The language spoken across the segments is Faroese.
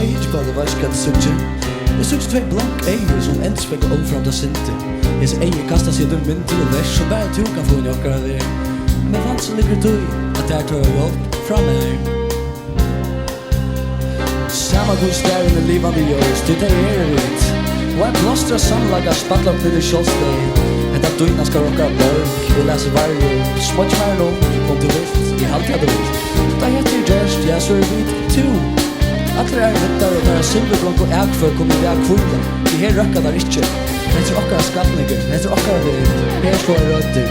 ikke bare vet hva det suger. Jeg suger tvei blank eier som endspekler overframt av sinte. Jeg ser eier kastet seg under mynd til og vers, så bare to kan få en jokker av det. Men vant så ligger det at der tar jeg opp fra meg. Samma god stærende livande gjørs, du det vidt. Og en plåstra samlaga spattlar opp til det kjølsteg. Etta døgna skal rocka bøk, vi leser varje, smått mer nå, om du vilt, i halte jeg du vilt. Da heter Gerst, jeg så vidt, tu. Atler vittar og bare silverblank og ægfør kommer vi av kvulda. Vi her røkka der ikkje. Heter okkara skatninger, heter okkara det, her slår rødder,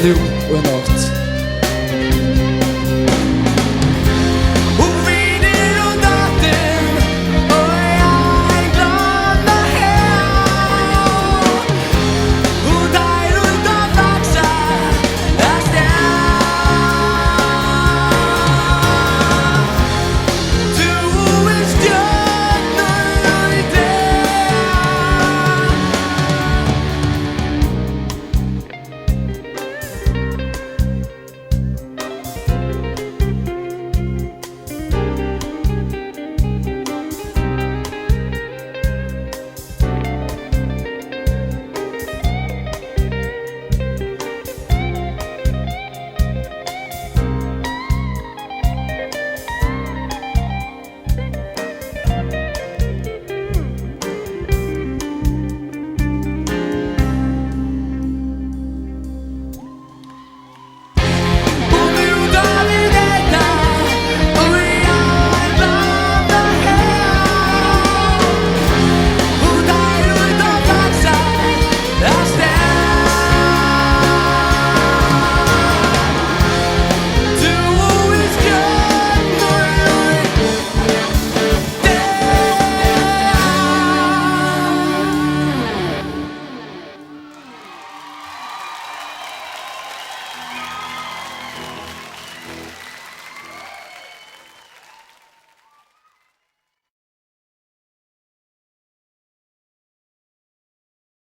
nu og en natt.